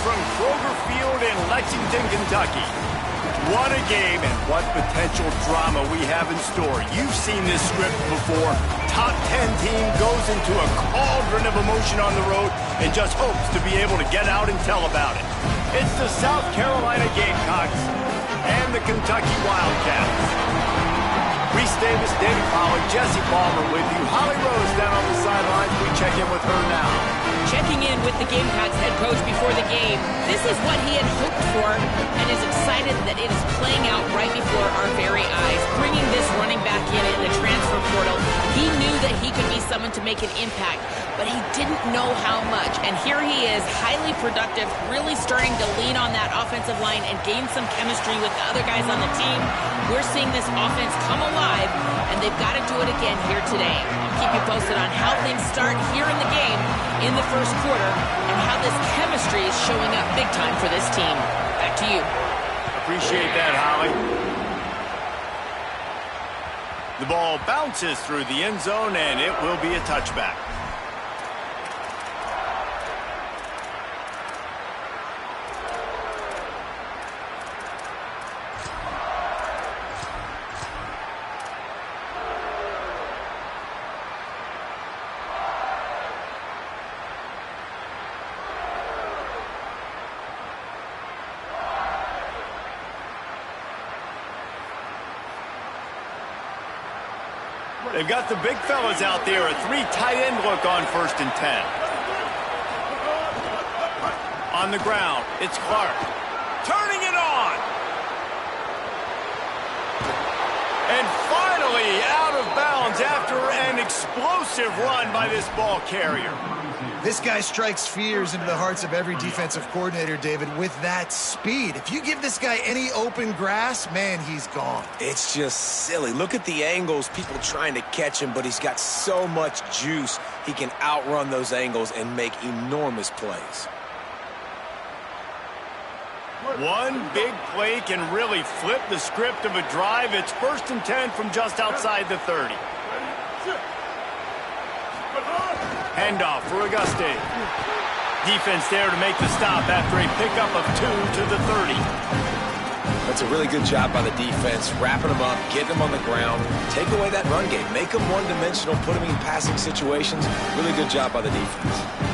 from Kroger Field in Lexington, Kentucky. What a game and what potential drama we have in store. You've seen this script before. Top 10 team goes into a cauldron of emotion on the road and just hopes to be able to get out and tell about it. It's the South Carolina Gamecocks and the Kentucky Wildcats. Reese Davis, David Pollack, Jesse Palmer with you. Holly Rose down on the sidelines. We check in with her now. Checking in with the Gamecocks head coach before the game. This is what he had hoped for and is excited that it is playing out right before our very eyes. Bringing this running back in the transfer portal, he knew that he could be someone to make an impact, but he didn't know how much. And here he is, highly productive, really starting to lean on that offensive line and gain some chemistry with the other guys on the team. We're seeing this offense come alive, and they've got to do it again here today. I'll keep you posted on how things start here in the game in the first quarter and how this chemistry is showing up big time for this team. Back to you. Appreciate that, Holly. The ball bounces through the end zone, and it will be a touchback. They've got the big fellas out there. A 3 tight end look on 1st and 10. On the ground, it's Clark. Turning it on. And finally out of bounds after an explosive run by this ball carrier. This guy strikes fears into the hearts of every defensive coordinator, David, with that speed. If you give this guy any open grass, man, he's gone. It's just silly. Look at the angles, people trying to catch him, but he's got so much juice. He can outrun those angles and make enormous plays. One big play can really flip the script of a drive. It's 1st and 10 from just outside the 30. Handoff for Auguste. Defense there to make the stop after a pickup of 2 to the 30. That's a really good job by the defense, wrapping them up, getting them on the ground, take away that run game, make them one-dimensional, put them in passing situations. Really good job by the defense.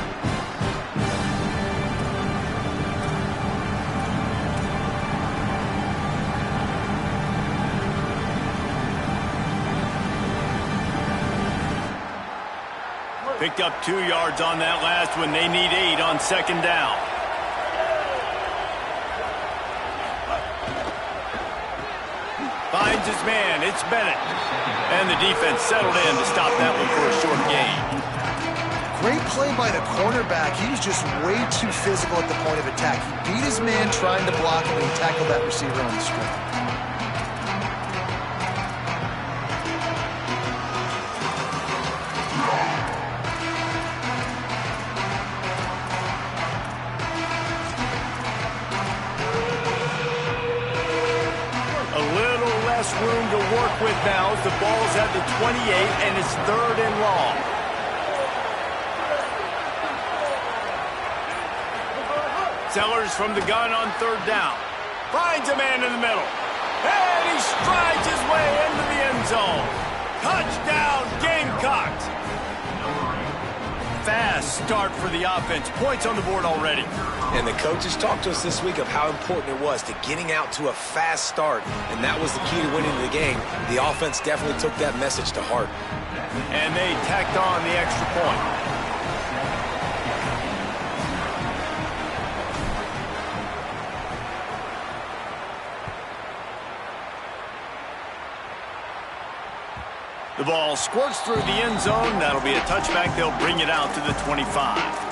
Picked up 2 yards on that last one. They need 8 on 2nd down. Finds his man. It's Bennett. And the defense settled in to stop that one for a short gain. Great play by the cornerback. He was just way too physical at the point of attack. He beat his man trying to block him, and he tackled that receiver on the strip. Room to work with now as the ball's at the 28 and it's 3rd and long. Sellers from the gun on 3rd down. Finds a man in the middle. And he strides his way into the end zone. Touchdown, Gamecocks. Fast start for the offense. Points on the board already. And the coaches talked to us this week of how important it was to getting out to a fast start, and that was the key to winning the game. The offense definitely took that message to heart. And they tacked on the extra point. The ball squirts through the end zone. That'll be a touchback. They'll bring it out to the 25.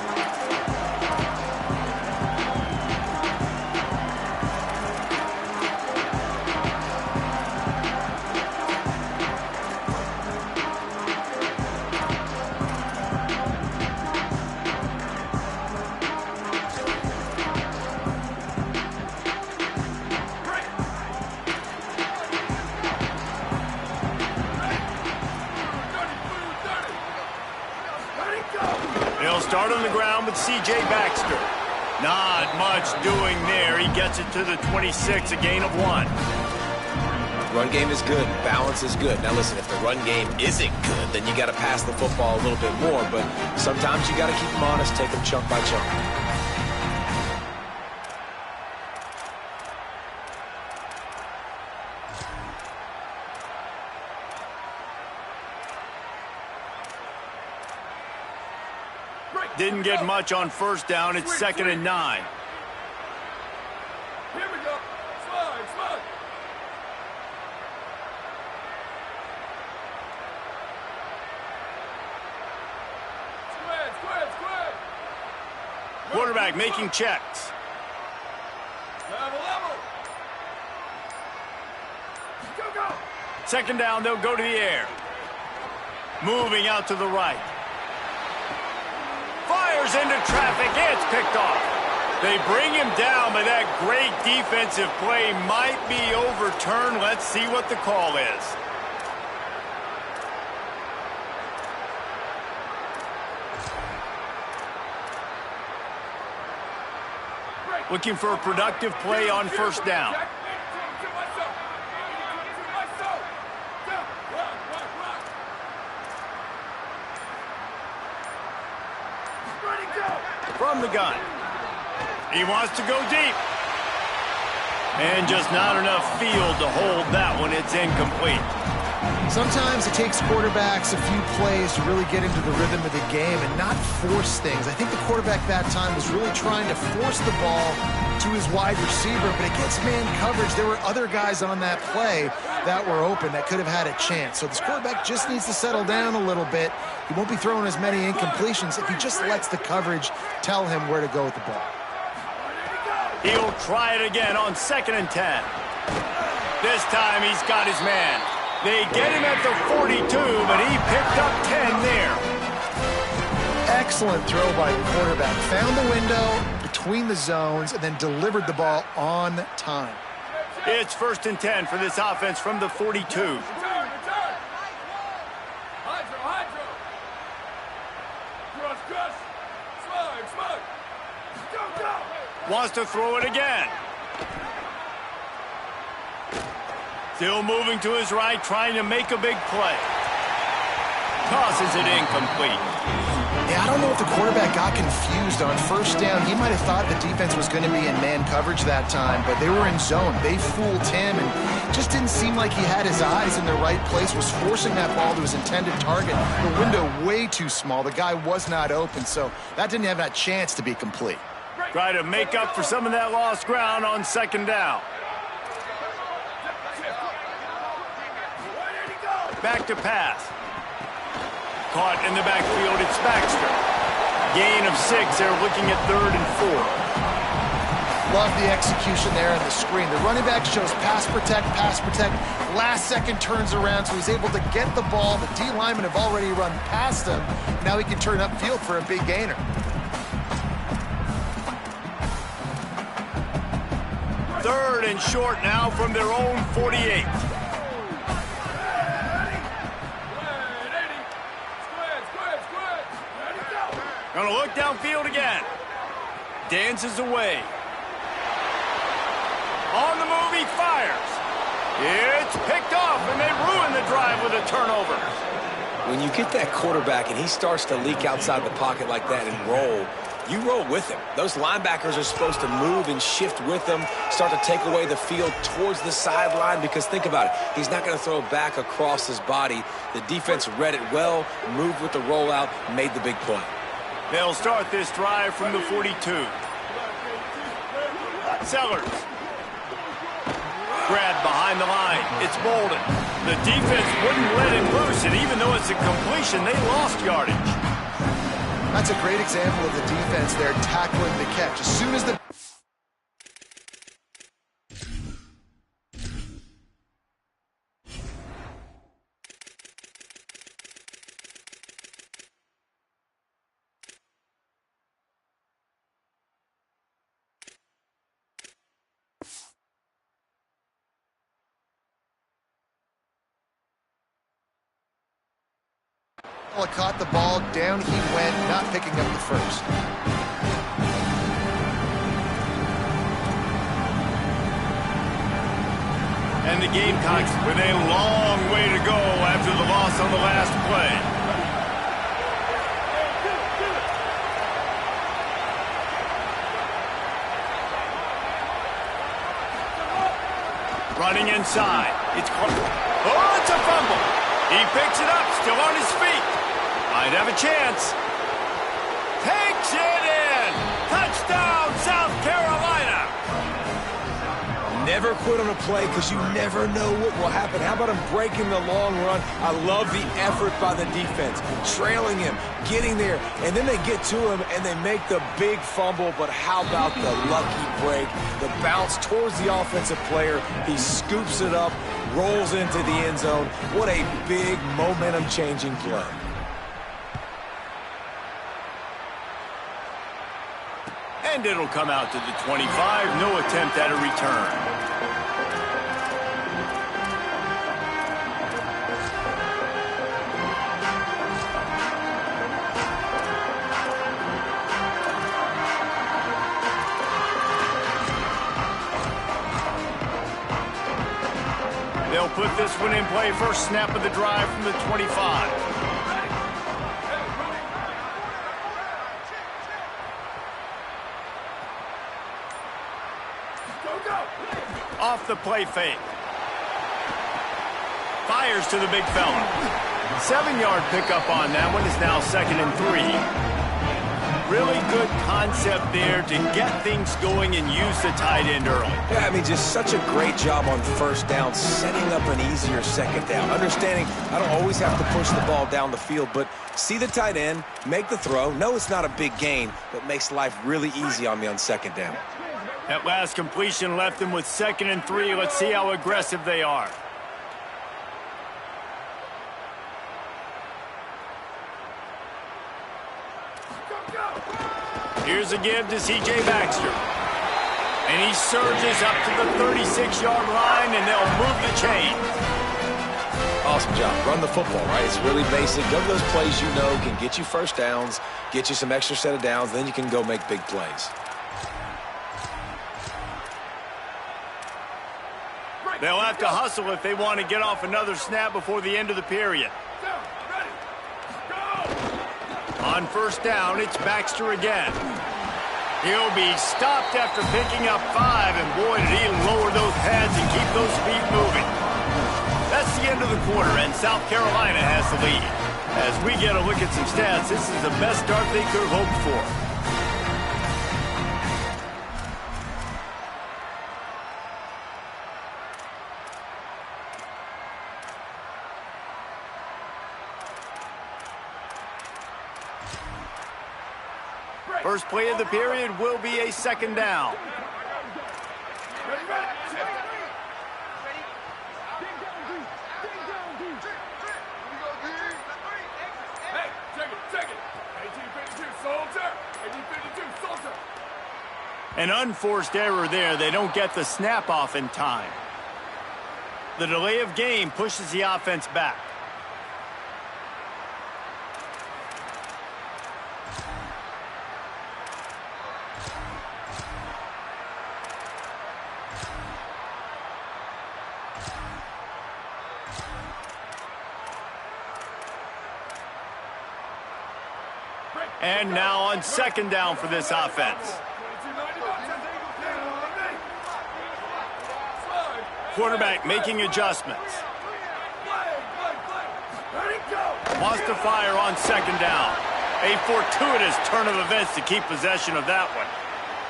They'll start on the ground with C.J. Baxter. Not much doing there. He gets it to the 26, a gain of 1. Run game is good. Balance is good. Now listen, if the run game isn't good, then you got to pass the football a little bit more. But sometimes you got to keep them honest, take them chunk by chunk. Didn't get much on first down. It's 2nd and 9. Here we go. Slide, slide. Square. Quarterback making checks. Level. Go. 2nd down, they'll go to the air. Moving out to the right. Fires into traffic. It's picked off. They bring him down, but that great defensive play might be overturned. Let's see what the call is. Looking for a productive play on first down. From the gun. He wants to go deep. And just not enough field to hold that one. It's incomplete. Sometimes it takes quarterbacks a few plays to really get into the rhythm of the game and not force things. I think the quarterback that time was really trying to force the ball to his wide receiver, but against man coverage, there were other guys on that play that were open that could have had a chance. So this quarterback just needs to settle down a little bit. He won't be throwing as many incompletions if he just lets the coverage tell him where to go with the ball. He'll try it again on 2nd and 10. This time he's got his man. They get him at the 42, but he picked up 10 there. Excellent throw by the quarterback. Found the window between the zones and then delivered the ball on time. It's 1st and 10 for this offense from the 42. Return. Hydro. Cross. Slide. Go. Wants to throw it again. Still moving to his right, trying to make a big play. Tosses it incomplete. Yeah, I don't know if the quarterback got confused on first down. He might have thought the defense was going to be in man coverage that time, but they were in zone. They fooled him, and just didn't seem like he had his eyes in the right place, was forcing that ball to his intended target. The window way too small. The guy was not open, so that didn't have that chance to be complete. Try to make up for some of that lost ground on 2nd down. Back to pass. Caught in the backfield, it's Baxter. Gain of 6, they're looking at 3rd and 4. Love the execution there on the screen. The running back shows pass protect. Last second turns around, so he's able to get the ball. The D linemen have already run past him. Now he can turn upfield for a big gainer. 3rd and short now from their own 48. Gonna look downfield again. Dances away. On the move, he fires. It's picked off, and they ruin the drive with a turnover. When you get that quarterback and he starts to leak outside the pocket like that and roll, you roll with him. Those linebackers are supposed to move and shift with him, start to take away the field towards the sideline, because think about it. He's not going to throw back across his body. The defense read it well, moved with the rollout, made the big play. They'll start this drive from the 42. Sellers. Grab behind the line. It's Bolden. The defense wouldn't let him loose, and even though it's a completion, they lost yardage. That's a great example of the defense there tackling the catch. As soon as the caught the ball, down he went, not picking up the first. And the Gamecocks with a long way to go after the loss on the last play. Running inside. It's a fumble. He picks it up, still on his feet. Might have a chance. Takes it in. Touchdown, South Carolina. Never quit on a play because you never know what will happen. How about him breaking the long run? I love the effort by the defense. Trailing him, getting there, and then they get to him and they make the big fumble. But how about the lucky break? The bounce towards the offensive player. He scoops it up, rolls into the end zone. What a big momentum-changing play. And it'll come out to the 25. No attempt at a return. They'll put this one in play. First snap of the drive from the 25. Off the play fake. Fires to the big fella. 7-yard pickup on that one. Is now 2nd and 3. Really good concept there to get things going and use the tight end early. Yeah, I mean, just such a great job on first down, setting up an easier second down. Understanding I don't always have to push the ball down the field, but see the tight end, make the throw. No, it's not a big gain, but makes life really easy on me on second down. That last completion left them with 2nd and 3. Let's see how aggressive they are. Here's a give to C.J. Baxter. And he surges up to the 36-yard line, and they'll move the chain. Awesome job. Run the football, right? It's really basic. Go to those plays you know can get you first downs, get you some extra set of downs, then you can go make big plays. They'll have to hustle if they want to get off another snap before the end of the period. On first down, it's Baxter again. He'll be stopped after picking up 5, and boy, did he lower those pads and keep those feet moving. That's the end of the quarter, and South Carolina has the lead. As we get a look at some stats, this is the best start they could have hoped for. First play of the period will be a 2nd down. Hey, check it. 1852, soldier. 1852, soldier. An unforced error there. They don't get the snap off in time. The delay of game pushes the offense back. And now on 2nd down for this offense. Quarterback making adjustments. Wants to fire on 2nd down. A fortuitous turn of events to keep possession of that one.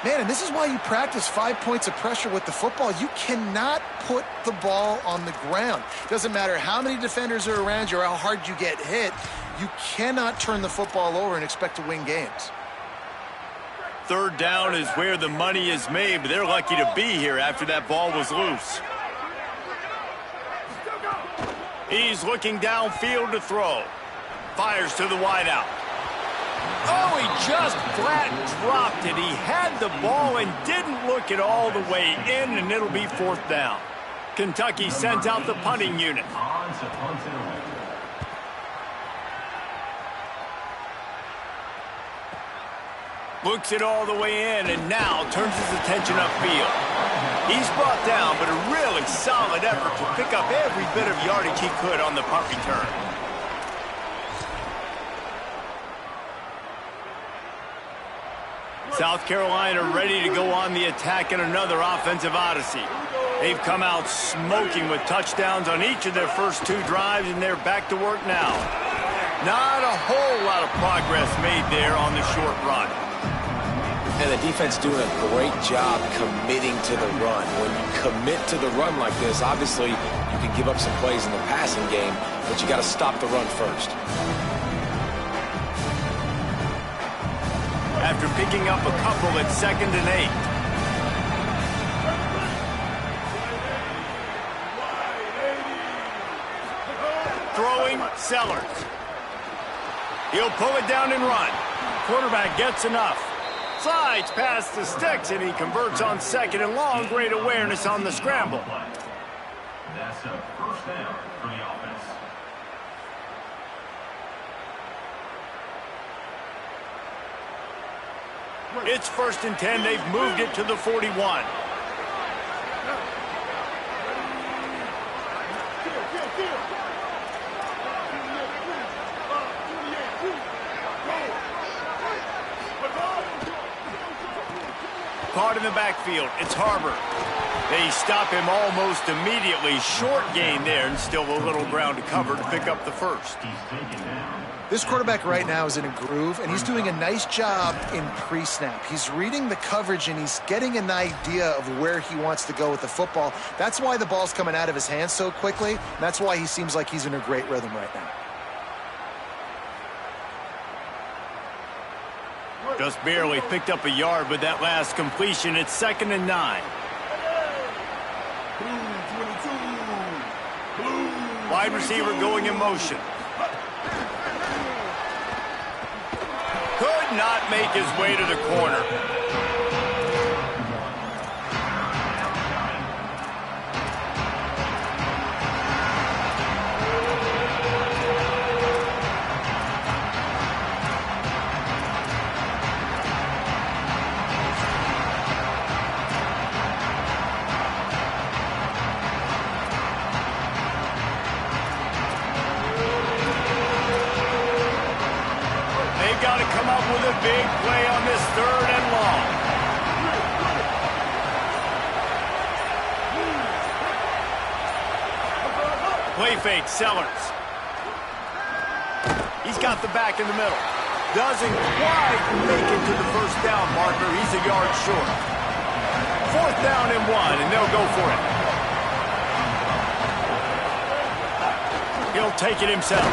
Man, and this is why you practice 5 points of pressure with the football. You cannot put the ball on the ground. Doesn't matter how many defenders are around you or how hard you get hit. You cannot turn the football over and expect to win games. 3rd down is where the money is made, but they're lucky to be here after that ball was loose. He's looking downfield to throw. Fires to the wideout. Oh, he just flat dropped it. He had the ball and didn't look it all the way in, and it'll be 4th down. Kentucky sends out the punting unit. Looks it all the way in, and now turns his attention upfield. He's brought down, but a really solid effort to pick up every bit of yardage he could on the punt return. South Carolina ready to go on the attack in another offensive odyssey. They've come out smoking with touchdowns on each of their first 2 drives, and they're back to work now. Not a whole lot of progress made there on the short run. And the defense doing a great job committing to the run. When you commit to the run like this, obviously you can give up some plays in the passing game, but you got to stop the run first. After picking up a couple at 2nd and 8. Throwing, Sellers. He'll pull it down and run. Quarterback gets enough. Slides past the sticks, and he converts on 2nd and long. Great awareness on the scramble. That's a first down for the offense. It's 1st and 10. They've moved it to the 41. Caught in the backfield. It's Harbor. They stop him almost immediately. Short gain there, and still a little ground to cover to pick up the first. This quarterback right now is in a groove, and he's doing a nice job in pre-snap. He's reading the coverage, and he's getting an idea of where he wants to go with the football. That's why the ball's coming out of his hands so quickly, and that's why he seems like he's in a great rhythm right now. Just barely picked up a yard with that last completion. It's 2nd and 9. Wide receiver going in motion. Could not make his way to the corner. Got to come up with a big play on this 3rd and long. Play fake, Sellers. He's got the back in the middle. Doesn't quite make it to the first down marker. He's a yard short. 4th down and 1, and they'll go for it. He'll take it himself.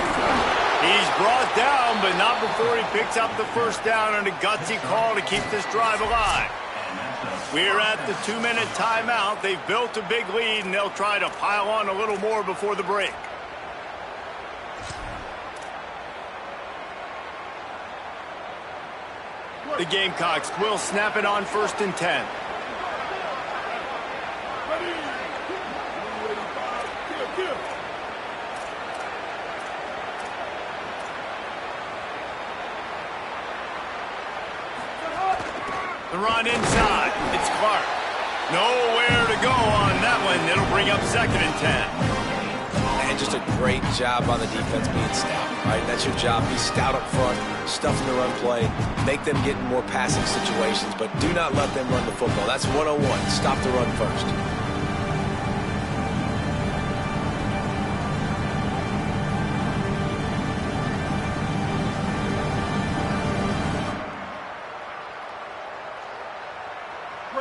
He's brought down, but not before he picks up the first down on a gutsy call to keep this drive alive. We're at the 2-minute timeout. They've built a big lead, and they'll try to pile on a little more before the break. The Gamecocks will snap it on 1st and 10. The run inside. It's Clark. Nowhere to go on that one. It'll bring up 2nd and 10. And just a great job on the defense being stout, right? That's your job. Be stout up front, stuff in the run play, make them get in more passing situations, but do not let them run the football. That's 101. Stop the run first.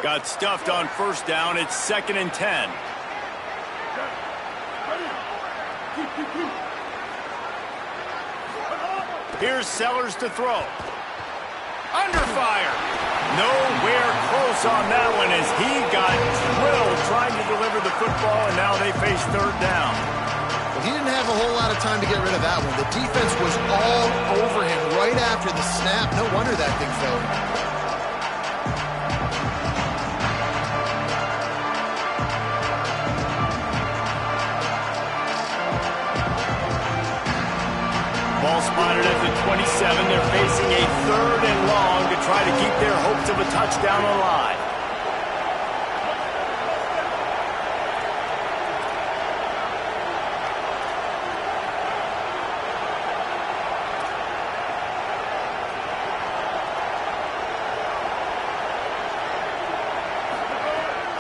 Got stuffed on 1st down. It's 2nd and 10. Here's Sellers to throw. Under fire. Nowhere close on that one as he got drilled trying to deliver the football, and now they face 3rd down. Well, he didn't have a whole lot of time to get rid of that one. The defense was all over him right after the snap. No wonder that thing fell. Ball spotted at the 27. They're facing a 3rd and long to try to keep their hopes of a touchdown alive.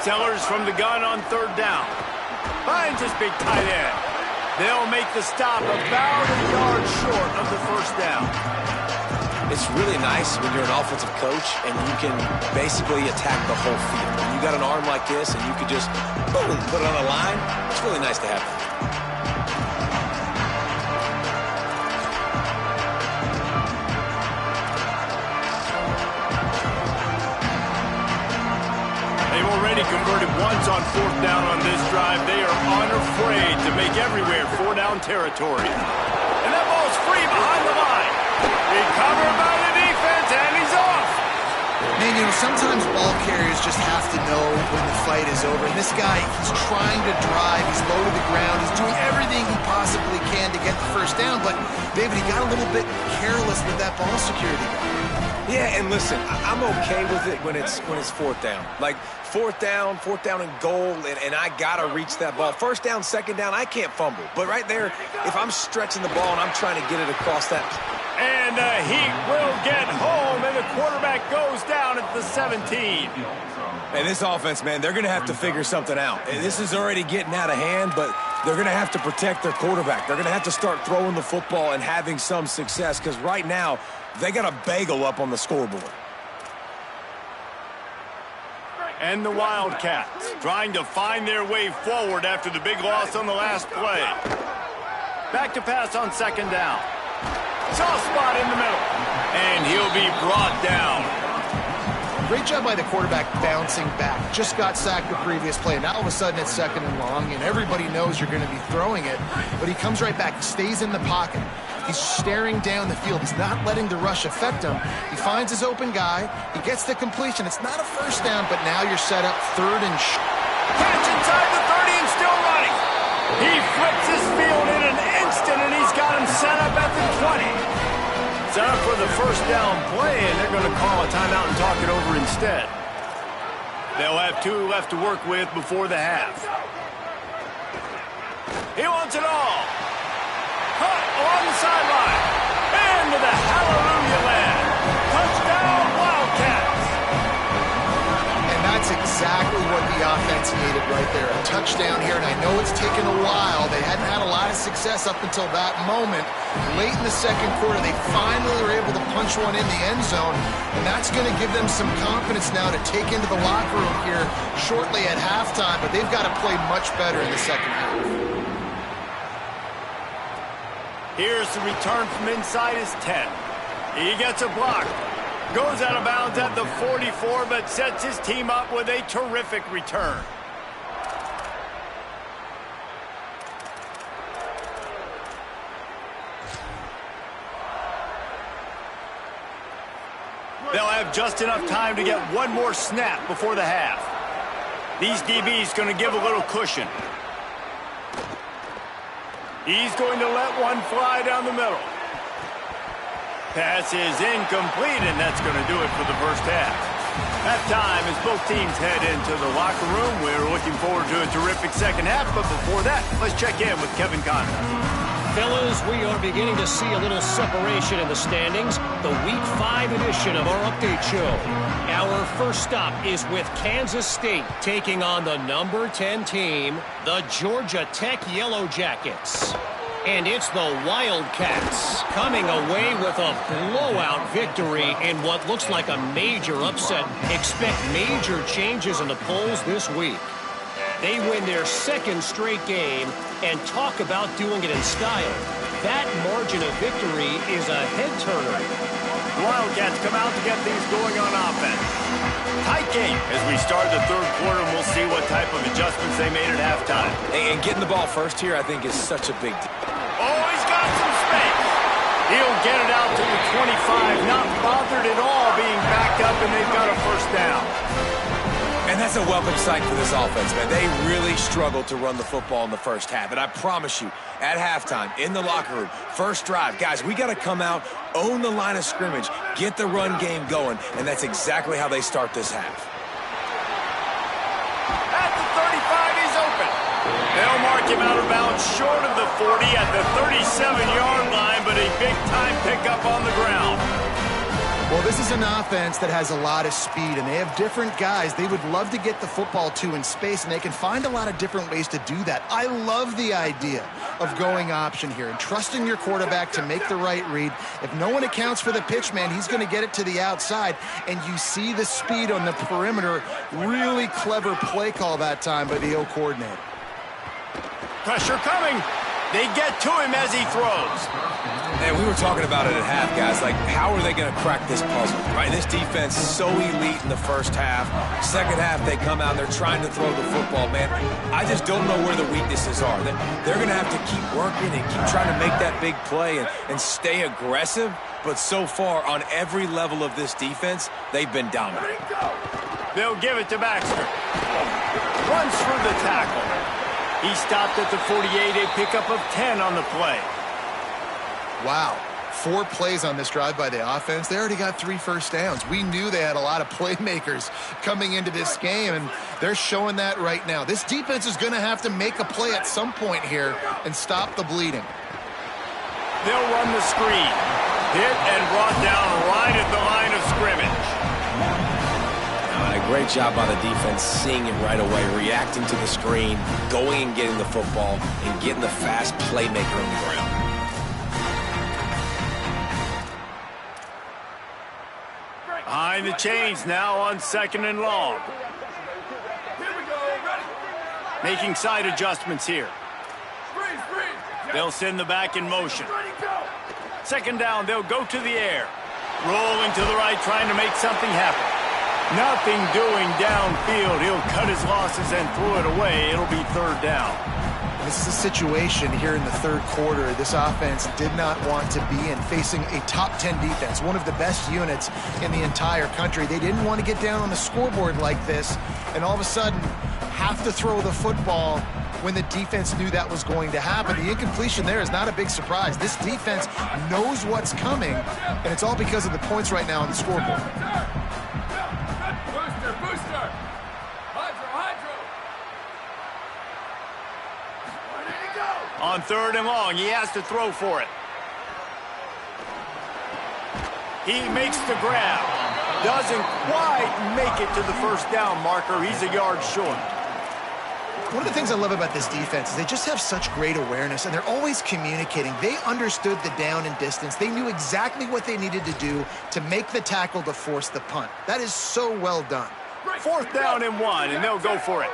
Sellers from the gun on third down. Finds his big tight end. They'll make the stop about a yard short of the first down. It's really nice when you're an offensive coach and you can basically attack the whole field. When you got an arm like this and you can just, boom, put it on the line, it's really nice to have that. They've already converted once on fourth down on this drive. They are unafraid to make everywhere four-down territory. And that ball's free behind the line. Recovered by the defense, and he's off. Man, you know, sometimes ball carriers just have to know when the fight is over. And this guy, he's trying to drive. He's low to the ground. He's doing everything he possibly can to get the first down. But, David, he got a little bit careless with that ball security. Yeah, and listen, I'm okay with it when it's fourth down. Like, fourth down and goal, and I got to reach that ball. First down, second down, I can't fumble. But right there, if I'm stretching the ball and I'm trying to get it across that... And he will get home, and the quarterback goes down at the 17. And this offense, man, they're going to have to figure something out. And this is already getting out of hand, but they're going to have to protect their quarterback. They're going to have to start throwing the football and having some success, because right now, they got a bagel up on the scoreboard. And the Wildcats trying to find their way forward after the big loss on the last play. Back to pass on second down. Soft spot in the middle. And he'll be brought down. Great job by the quarterback bouncing back. Just got sacked the previous play. Now all of a sudden it's second and long, and everybody knows you're going to be throwing it. But he comes right back, stays in the pocket. He's staring down the field. He's not letting the rush affect him. He finds his open guy. He gets the completion. It's not a first down, but now you're set up third and catch inside the 30 and still running. He flips his field in an instant, and he's got him set up at the 20. Set up for the first down play, and they're going to call a timeout and talk it over instead. They'll have 2 left to work with before the half. He wants it all. Cut along the sideline. Into the hallelujah land. Touchdown, Wildcats. And that's exactly what the offense needed right there. A touchdown here, and I know it's taken a while. They hadn't had a lot of success up until that moment. Late in the second quarter, they finally were able to punch one in the end zone, and that's going to give them some confidence now to take into the locker room here shortly at halftime, but they've got to play much better in the second half. Here's the return from inside his 10. He gets a block. Goes out of bounds at the 44, but sets his team up with a terrific return. They'll have just enough time to get one more snap before the half. These DBs going to give a little cushion. He's going to let one fly down the middle. Pass is incomplete, and that's going to do it for the first half. Halftime as both teams head into the locker room. We're looking forward to a terrific second half, but before that, let's check in with Kevin Conrad. Fellas, we are beginning to see a little separation in the standings. The Week 5 edition of our update show. Our first stop is with Kansas State taking on the number 10 team, the Georgia Tech Yellow Jackets. And it's the Wildcats coming away with a blowout victory in what looks like a major upset. Expect major changes in the polls this week. They win their second straight game and talk about doing it in style. That margin of victory is a head-turner. The Wildcats come out to get things going on offense. Tight game as we start the third quarter, and we'll see what type of adjustments they made at halftime. And getting the ball first here, I think, is such a big deal. Oh, he's got some space. He'll get it out to the 25, not bothered at all being backed up, and they've got a first down. And that's a welcome sight for this offense, man. They really struggled to run the football in the first half. And I promise you, at halftime, in the locker room, first drive, guys, we got to come out, own the line of scrimmage, get the run game going, and that's exactly how they start this half. At the 35, he's open. They'll mark him out of bounds short of the 40 at the 37-yard line, but a big-time pickup on the ground. Well, this is an offense that has a lot of speed, and they have different guys they would love to get the football to in space, and they can find a lot of different ways to do that. I love the idea of going option here and trusting your quarterback to make the right read. If no one accounts for the pitch, man, he's going to get it to the outside, and you see the speed on the perimeter. Really clever play call that time by the O coordinator. Pressure coming. They get to him as he throws. Man, we were talking about it at half, guys. Like, how are they going to crack this puzzle, right? This defense is so elite in the first half. Second half, they come out, they're trying to throw the football, man. I just don't know where the weaknesses are. They're going to have to keep working and keep trying to make that big play and stay aggressive. But so far, on every level of this defense, they've been dominant. They'll give it to Baxter. Runs through the tackle. He stopped at the 48, a pickup of 10 on the play. Wow, 4 plays on this drive by the offense. They already got 3 first downs. We knew they had a lot of playmakers coming into this game, and they're showing that right now. This defense is going to have to make a play at some point here and stop the bleeding. They'll run the screen. Hit and brought down right at the line of scrimmage. A great job by the defense, seeing it right away, reacting to the screen, going and getting the football, and getting the fast playmaker on the ground. Behind the chains now on 2nd and long. Making side adjustments here. They'll send the back in motion. 2nd down, they'll go to the air. Rolling to the right, trying to make something happen. Nothing doing downfield. He'll cut his losses and throw it away. It'll be 3rd down. This is a situation here in the 3rd quarter this offense did not want to be in, facing a top 10 defense, one of the best units in the entire country. They didn't want to get down on the scoreboard like this and all of a sudden have to throw the football when the defense knew that was going to happen. The incompletion there is not a big surprise. This defense knows what's coming, and it's all because of the points right now on the scoreboard. On 3rd and long, he has to throw for it. He makes the grab. Doesn't quite make it to the 1st down marker. He's a yard short. One of the things I love about this defense is they just have such great awareness, and they're always communicating. They understood the down and distance. They knew exactly what they needed to do to make the tackle to force the punt. That is so well done. 4th down and 1, and they'll go for it.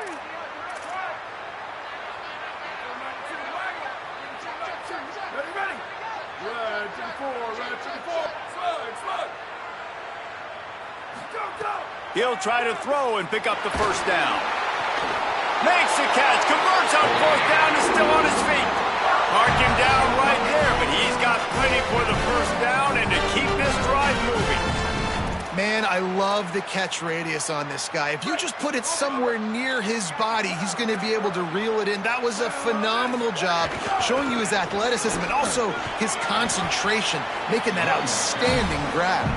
He'll try to throw and pick up the 1st down. Makes the catch, converts on 4th down, is still on his feet. Mark him down right there, but he's got plenty for the 1st down and to keep this drive moving. Man, I love the catch radius on this guy. If you just put it somewhere near his body, he's going to be able to reel it in. That was a phenomenal job, showing you his athleticism and also his concentration, making that outstanding grab.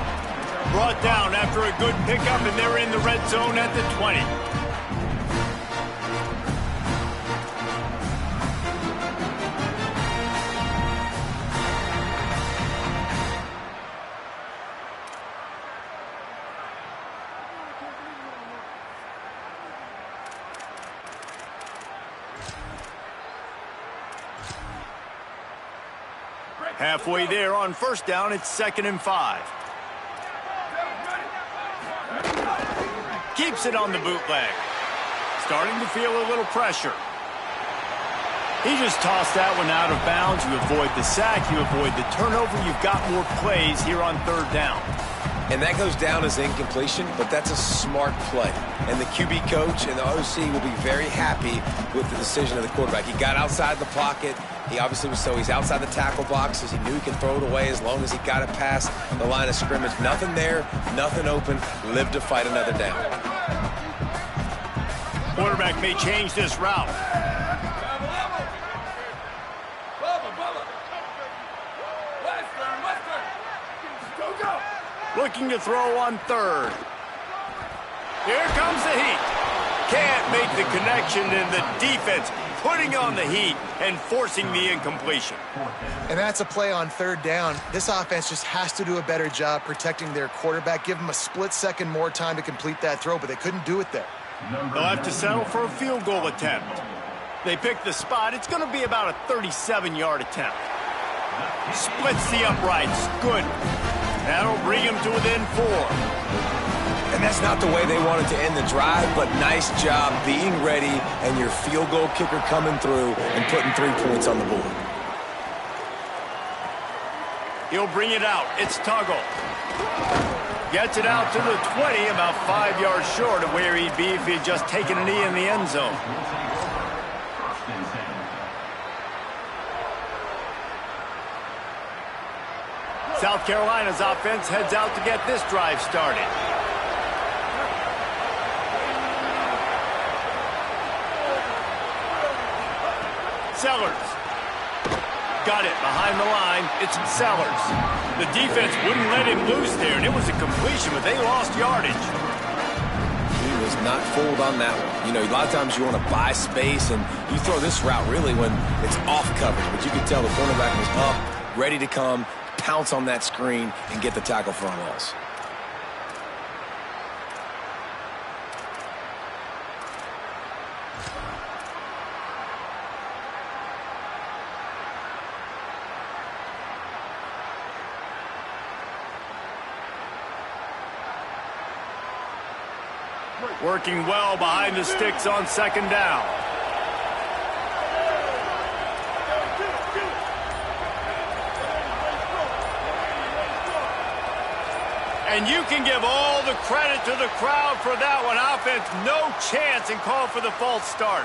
Brought down after a good pickup, and they're in the red zone at the 20. Halfway there on 1st down, it's 2nd and 5. Keeps it on the bootleg. Starting to feel a little pressure. He just tossed that one out of bounds. You avoid the sack, you avoid the turnover. You've got more plays here on 3rd down. And that goes down as incompletion, but that's a smart play. And the QB coach and the OC will be very happy with the decision of the quarterback. He got outside the pocket. He obviously was he's outside the tackle boxes. He knew he could throw it away as long as he got it past the line of scrimmage. Nothing there, nothing open. Live to fight another down. Quarterback may change this route. Looking to throw on 3rd. Here comes the heat. Can't make the connection, and the defense putting on the heat and forcing the incompletion. And that's a play on third down. This offense just has to do a better job protecting their quarterback. Give them a split second more time to complete that throw, but they couldn't do it there. They'll have to settle for a field goal attempt. They pick the spot. It's going to be about a 37-yard attempt. Splits the uprights. Good. That'll bring him to within 4. And that's not the way they wanted to end the drive, but nice job being ready and your field goal kicker coming through and putting 3 points on the board. He'll bring it out. It's Tuggle. Gets it out to the 20, about 5 yards short of where he'd be if he had just taken a knee in the end zone. South Carolina's offense heads out to get this drive started. Sellers. Got it behind the line. It's Sellers. The defense wouldn't let him loose there, and it was a completion, but they lost yardage. He was not fooled on that one. You know, a lot of times you want to buy space, and you throw this route really when it's off coverage. But you could tell the cornerback was up, ready to come, pounce on that screen, and get the tackle for a loss. Working well behind the sticks on second down. And you can give all the credit to the crowd for that one. Offense, no chance, and call for the false start.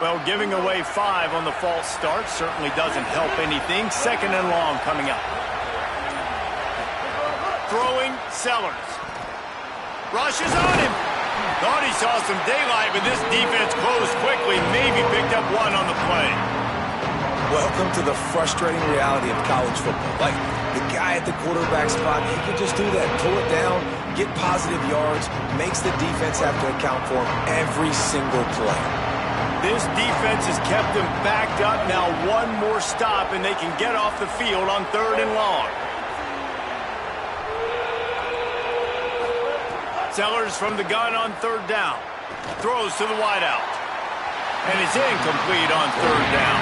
Well, giving away 5 on the false start certainly doesn't help anything. Second and long coming up. Throwing, Sellers. Rushes on him. Thought he saw some daylight, but this defense closed quickly. Maybe picked up 1 on the play. Welcome to the frustrating reality of college football. Like, the guy at the quarterback spot, he can just do that. Pull it down, get positive yards, makes the defense have to account for him every single play. This defense has kept them backed up. Now 1 more stop, and they can get off the field on third and long. Sellers from the gun on third down. Throws to the wideout. And it's incomplete on third down.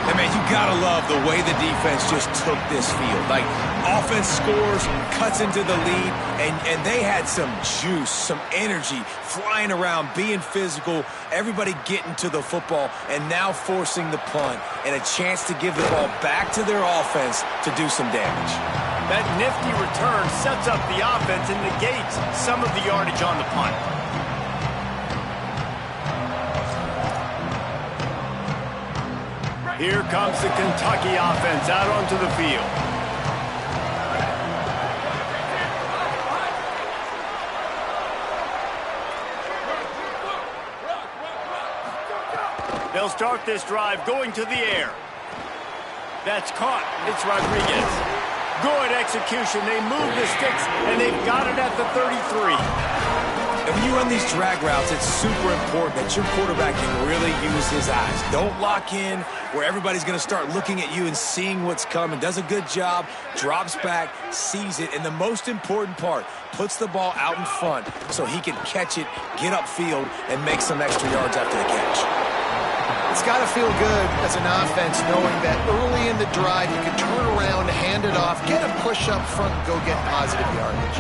And, man, you got to love the way the defense just took this field. Like, offense scores, cuts into the lead, and they had some juice, some energy, flying around, being physical, everybody getting to the football, and now forcing the punt and a chance to give the ball back to their offense to do some damage. That nifty return sets up the offense and negates some of the yardage on the punt. Here comes the Kentucky offense out onto the field. They'll start this drive going to the air. That's caught. It's Rodriguez. Good execution. They move the sticks, and they've got it at the 33. And when you run these drag routes, it's super important that your quarterback can really use his eyes. Don't lock in where everybody's going to start looking at you and seeing what's coming. Does a good job, drops back, sees it, and the most important part, puts the ball out in front so he can catch it, get upfield, and make some extra yards after the catch. It's got to feel good as an offense knowing that early in the drive you can turn around, hand it off, get a push up front, and go get positive yardage.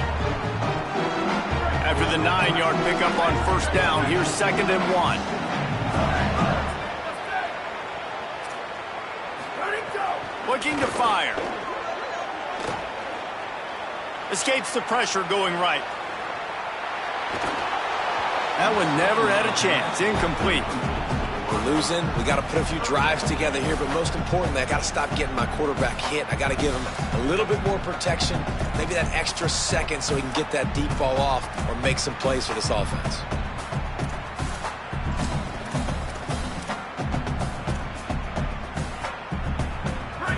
After the 9-yard pickup on first down, here's second and 1. Looking to fire. Escapes the pressure going right. That one never had a chance. Incomplete. We're losing. We got to put a few drives together here, but most importantly, I got to stop getting my quarterback hit. I got to give him a little bit more protection, maybe that extra second so he can get that deep ball off or make some plays for this offense.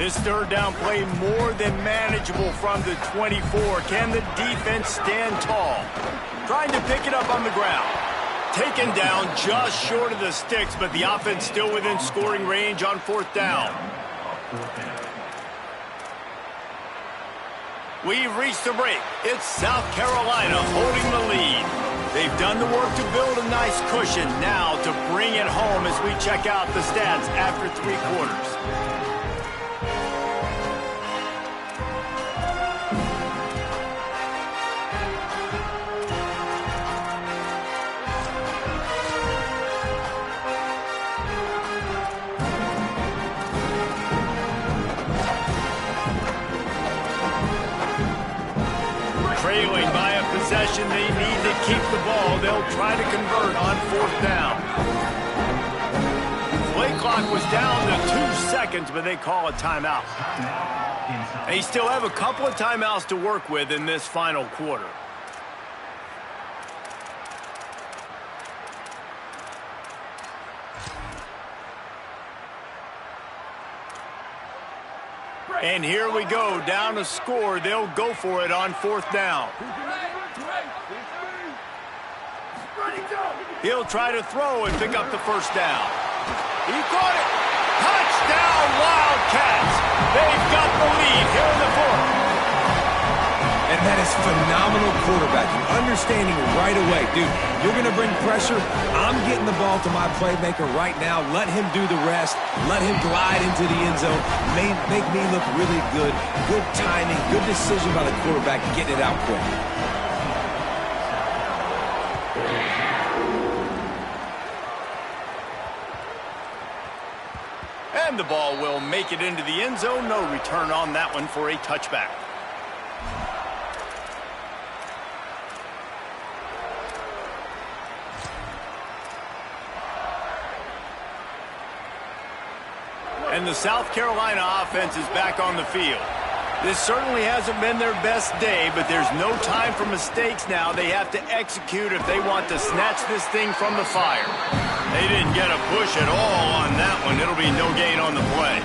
This third down play more than manageable from the 24. Can the defense stand tall? Trying to pick it up on the ground. Taken down just short of the sticks, but the offense still within scoring range on fourth down. We've reached the break. It's South Carolina holding the lead. They've done the work to build a nice cushion. Now to bring it home as we check out the stats after 3 quarters. Trailing by a possession, they need to keep the ball. They'll try to convert on fourth down. Play clock was down to 2 seconds, but they call a timeout. They still have a couple of timeouts to work with in this final quarter. And here we go, down a score. They'll go for it on fourth down. He'll try to throw and pick up the first down. He caught it. Touchdown, Wildcats. They've got the lead here in the fourth. And that is phenomenal quarterbacking. Understanding right away. Dude, you're going to bring pressure. I'm getting the ball to my playmaker right now. Let him do the rest. Let him glide into the end zone. Make me look really good. Good timing. Good decision by the quarterback. Getting it out quick. And the ball will make it into the end zone. No return on that one for a touchback. And the South Carolina offense is back on the field. This certainly hasn't been their best day, but there's no time for mistakes now. They have to execute if they want to snatch this thing from the fire. They didn't get a push at all on that one. It'll be no gain on the play.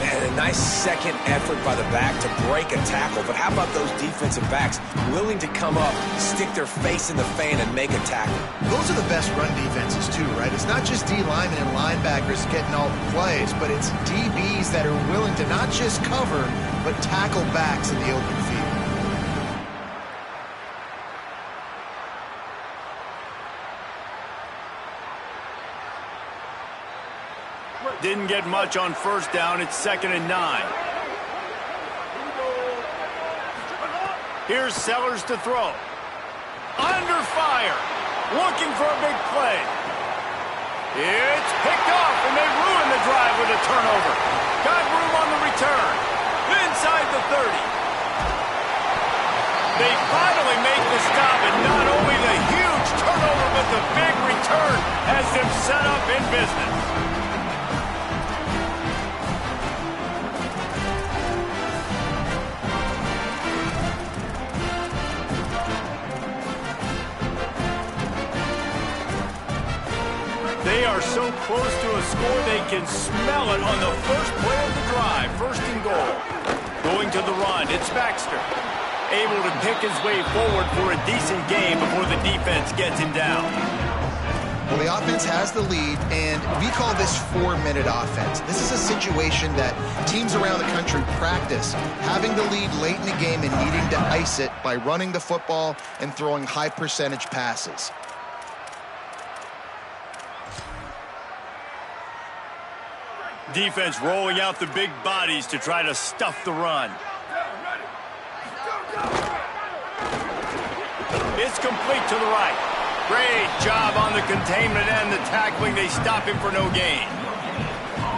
Man, a nice second effort by the back to break a tackle. But how about those defensive backs willing to come up, stick their face in the fan, and make a tackle? Those are the best run defenses, too, right? It's not just D linemen and linebackers getting all the plays, but it's DBs that are willing to not just cover, but tackle backs in the open field. Didn't get much on first down. It's 2nd and 9. Here's Sellers to throw. Under fire. Looking for a big play. It's picked off, and they ruin the drive with a turnover. Got room on the return. Inside the 30. They finally make the stop, and not only the huge turnover, but the big return has them set up in business. They are so close to a score they can smell it on the first play of the drive. 1st and goal. Going to the run. It's Baxter. Able to pick his way forward for a decent game before the defense gets him down. Well, the offense has the lead, and we call this 4-minute offense. This is a situation that teams around the country practice, having the lead late in the game and needing to ice it by running the football and throwing high-percentage passes. Defense rolling out the big bodies to try to stuff the run. It's complete to the right. Great job on the containment and the tackling. They stop him for no gain.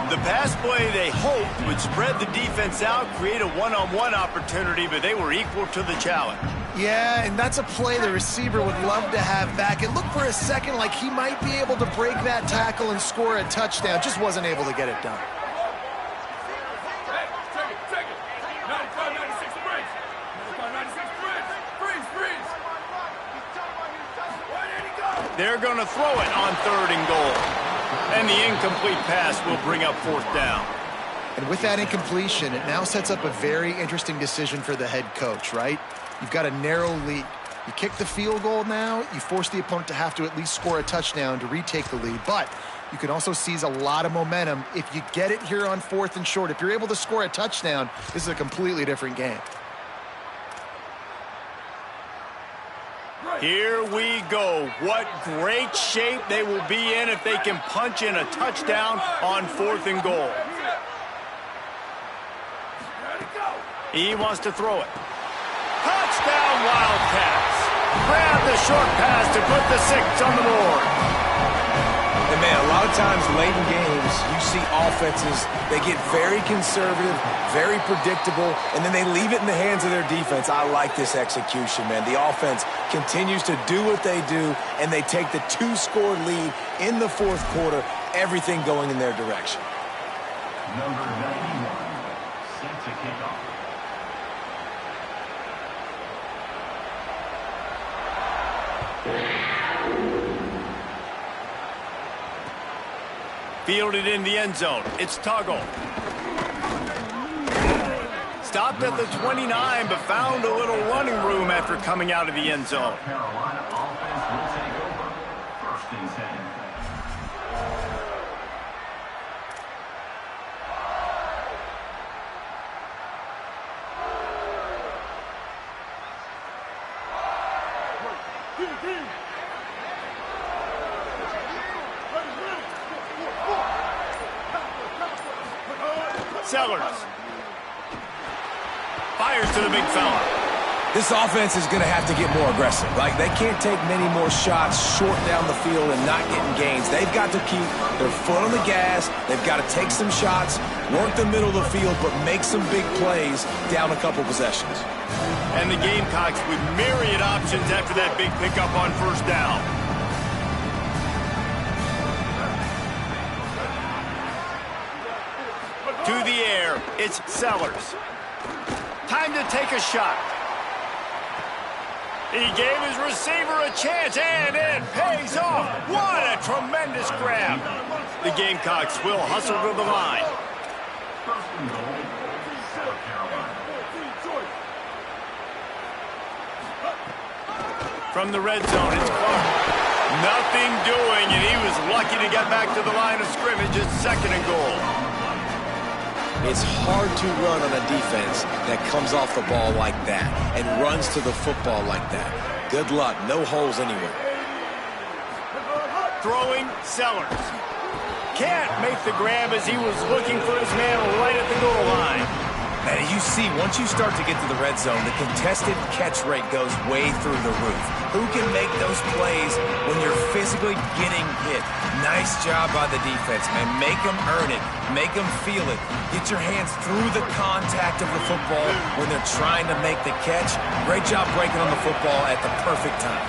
The pass play they hoped would spread the defense out, create a one-on-one opportunity, but they were equal to the challenge. Yeah, and that's a play the receiver would love to have back. It looked for a second like he might be able to break that tackle and score a touchdown. Just wasn't able to get it done. Hey, check it. 95-96 freeze. 95-96 freeze. Freeze. Where did he go? They're going to throw it on 3rd and goal. And the incomplete pass will bring up 4th down. And with that incompletion, it now sets up a very interesting decision for the head coach, right? You've got a narrow lead. You kick the field goal now, you force the opponent to have to at least score a touchdown to retake the lead. But you can also seize a lot of momentum if you get it here on 4th and short. If you're able to score a touchdown, this is a completely different game. Here we go. What great shape they will be in if they can punch in a touchdown on 4th and goal. He wants to throw it. Touchdown, Wildcats. Grab the short pass to put the 6 on the board. And man, a lot of times late in games, you see offenses, they get very conservative, very predictable, and then they leave it in the hands of their defense. I like this execution, man. The offense continues to do what they do, and they take the 2-score lead in the 4th quarter, everything going in their direction. Number 91, set to kick off. Fielded in the end zone. It's Tuggle. Stopped at the 29, but found a little running room after coming out of the end zone. Carolina offense will take over. 1st and 10. Sellers. Fires to the big fella. This offense is going to have to get more aggressive. Like, they can't take many more shots short down the field and not getting gains. They've got to keep their foot on the gas. They've got to take some shots, work the middle of the field, but make some big plays down a couple possessions. And the Gamecocks with myriad options after that big pickup on 1st down. To the air, it's Sellers. Time to take a shot. He gave his receiver a chance, and it pays off. What a tremendous grab. The Gamecocks will hustle to the line. 1st and goal, South Carolina. From the red zone, it's Clark. Nothing doing, and he was lucky to get back to the line of scrimmage at 2nd and goal. It's hard to run on a defense that comes off the ball like that and runs to the football like that. Good luck. No holes anywhere. Throwing Sellers. Can't make the grab as he was looking for his man right at the goal line. And you see, once you start to get to the red zone, the contested catch rate goes way through the roof. Who can make those plays when you're physically getting hit? Nice job by the defense, man. Make them earn it. Make them feel it. Get your hands through the contact of the football when they're trying to make the catch. Great job breaking on the football at the perfect time.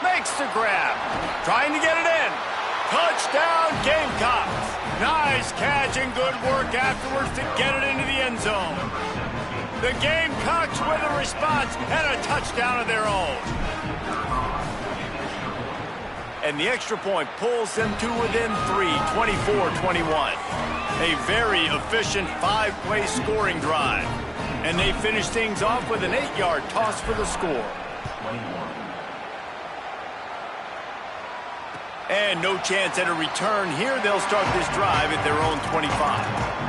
Makes the grab. Trying to get it in. Touchdown, Gamecocks. Nice catch and good work afterwards to get it into the end zone. The Gamecocks with a response and a touchdown of their own. And the extra point pulls them to within 3, 24-21. A very efficient 5-play scoring drive. And they finish things off with an 8-yard toss for the score. 21. And no chance at a return here. They'll start this drive at their own 25.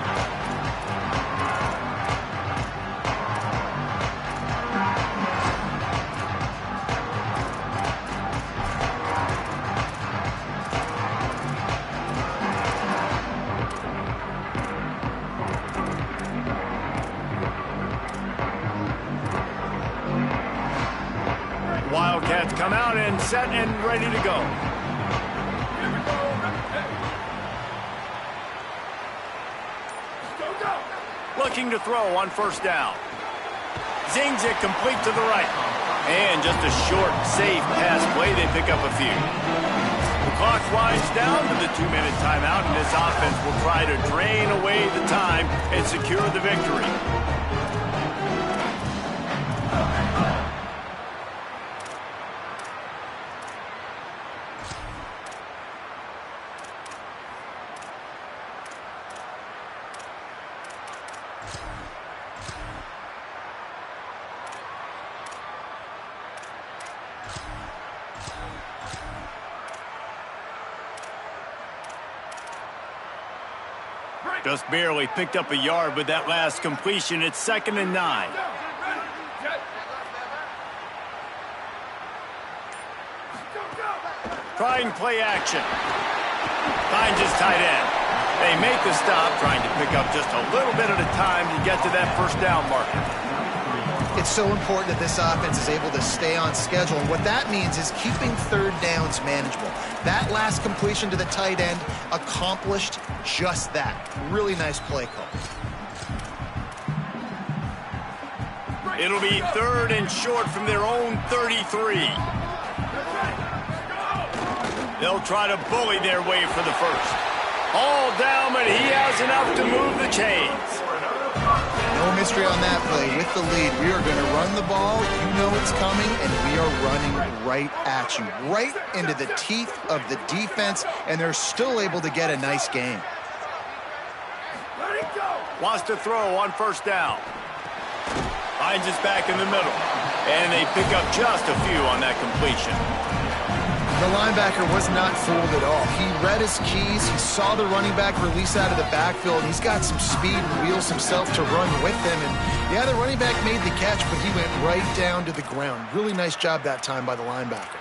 Wildcats come out and set and ready to go. Looking to throw on 1st down. Zings it complete to the right. And just a short, safe pass play. They pick up a few. The clock winds down to the 2-minute timeout, and this offense will try to drain away the time and secure the victory. Just barely picked up a yard with that last completion. It's 2nd and 9. Trying play action. Finds his tight end. They make the stop, trying to pick up just a little bit at a time to get to that first down marker. It's so important that this offense is able to stay on schedule. And what that means is keeping third downs manageable. That last completion to the tight end accomplished just that. Really nice play call. It'll be 3rd and short from their own 33. They'll try to bully their way for the first. All down, but he has enough to move the chains. No mystery on that play. With the lead, we are going to run the ball. You know it's coming, and we are running right at you, right into the teeth of the defense, and they're still able to get a nice game. Wants to throw on first down. Finds his back in the middle, and they pick up just a few on that completion. The linebacker was not fooled at all. He read his keys. He saw the running back release out of the backfield. He's got some speed and wheels himself to run with him. And yeah, the running back made the catch, but he went right down to the ground. Really nice job that time by the linebacker.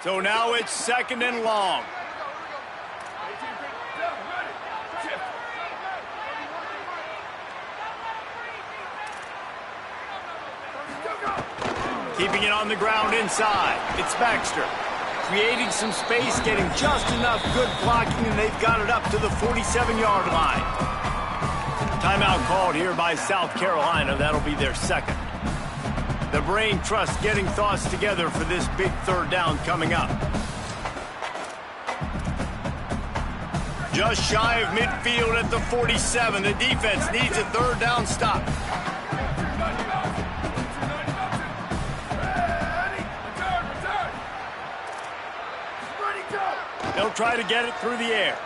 So now it's 2nd and long. Keeping it on the ground inside. It's Baxter. Creating some space, getting just enough good blocking, and they've got it up to the 47-yard line. Timeout called here by South Carolina. That'll be their 2nd. The Brain Trust getting thoughts together for this big 3rd down coming up. Just shy of midfield at the 47. The defense needs a 3rd down stop. They'll try to get it through the air.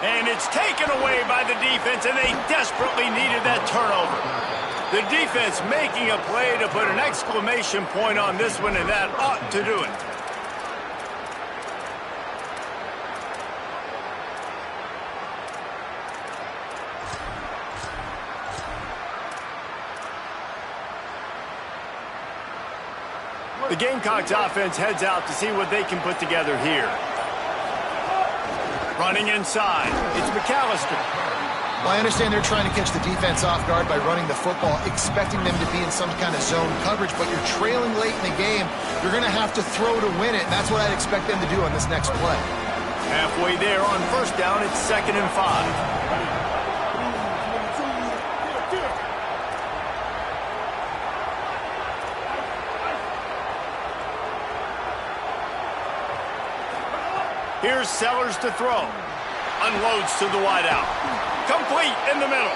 And it's taken away by the defense, and they desperately needed that turnover. The defense making a play to put an exclamation point on this one, and that ought to do it. The Gamecocks offense heads out to see what they can put together here. Running inside, it's McAllister. Well, I understand they're trying to catch the defense off guard by running the football, expecting them to be in some kind of zone coverage, but you're trailing late in the game. You're going to have to throw to win it, and that's what I'd expect them to do on this next play. Halfway there on first down, it's 2nd and 5. Here's Sellers to throw. Unloads to the wideout. Complete in the middle.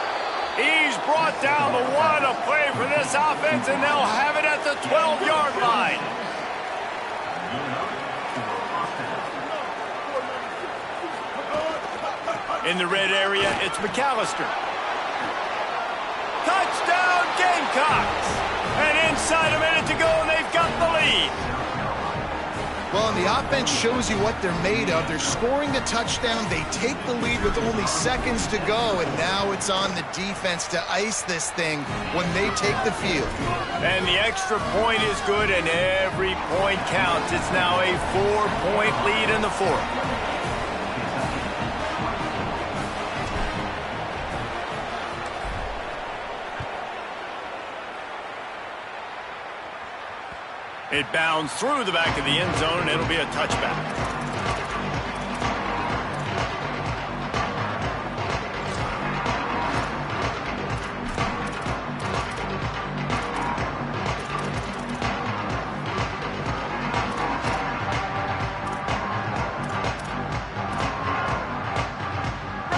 He's brought down the one. A play for this offense, and they'll have it at the 12-yard line. In the red area, it's McAllister. Touchdown, Gamecocks! And inside a minute to go, and they've got the lead. Well, and the offense shows you what they're made of. They're scoring the touchdown. They take the lead with only seconds to go, and now it's on the defense to ice this thing when they take the field. And the extra point is good, and every point counts. It's now a 4-point lead in the 4th. It bounds through the back of the end zone, and it'll be a touchback.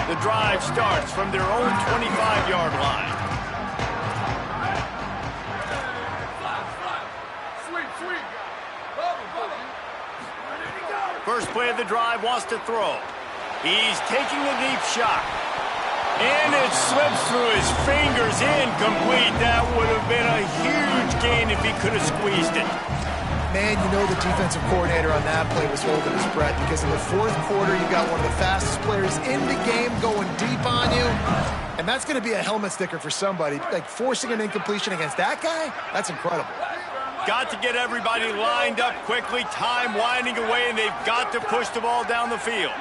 The drive starts from their own 25-yard line. First play of the drive, wants to throw. He's taking the deep shot. And it slips through his fingers, incomplete. That would have been a huge gain if he could have squeezed it. Man, you know the defensive coordinator on that play was holding his breath because in the fourth quarter, you got one of the fastest players in the game going deep on you. And that's going to be a helmet sticker for somebody. Like forcing an incompletion against that guy, that's incredible. Got to get everybody lined up quickly. Time winding away, and they've got to push the ball down the field.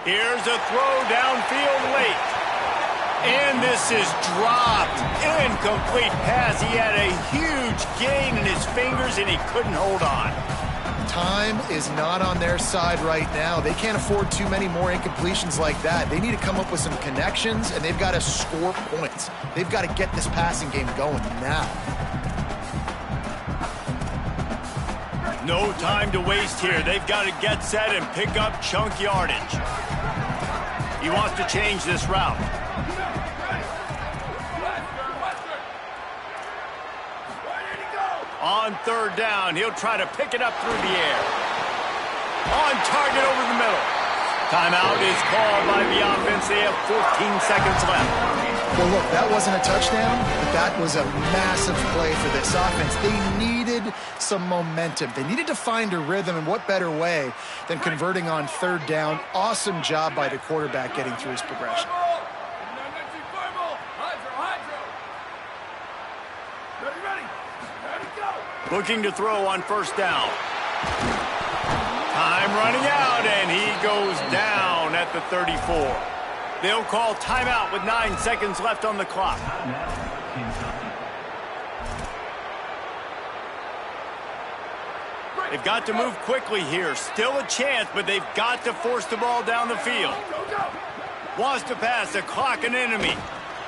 Here's a throw downfield late. And this is dropped. Incomplete pass. He had a huge gain in his fingers, and he couldn't hold on. Time is not on their side right now. They can't afford too many more incompletions like that. They need to come up with some connections, and they've got to score points. They've got to get this passing game going now. No time to waste here. They've got to get set and pick up chunk yardage. He wants to change this route. On third down, he'll try to pick it up through the air. On target over the middle. Timeout is called by the offense. They have 14 seconds left. Well, look, that wasn't a touchdown, but that was a massive play for this offense. They needed some momentum. They needed to find a rhythm, and what better way than converting on third down. Awesome job by the quarterback getting through his progression. Looking to throw on first down. Time running out, and he goes down at the 34. They'll call timeout with 9 seconds left on the clock. They've got to move quickly here. Still a chance, but they've got to force the ball down the field. Wants to pass, the clock an enemy.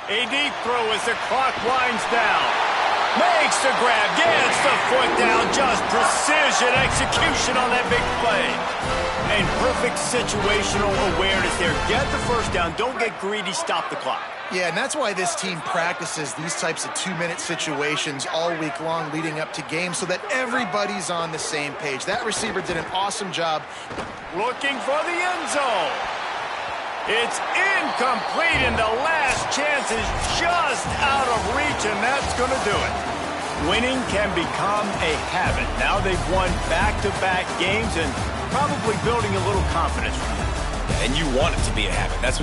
A deep throw as the clock winds down. Makes the grab, gets the foot down, just precision execution on that big play. And perfect situational awareness there. Get the first down, don't get greedy, stop the clock. Yeah, and that's why this team practices these types of 2-minute situations all week long leading up to games so that everybody's on the same page. That receiver did an awesome job. Looking for the end zone. It's incomplete, and the last chance is just out of reach, and that's going to do it. Winning can become a habit. Now they've won back-to-back games and probably building a little confidence from that. And you want it to be a habit. That's what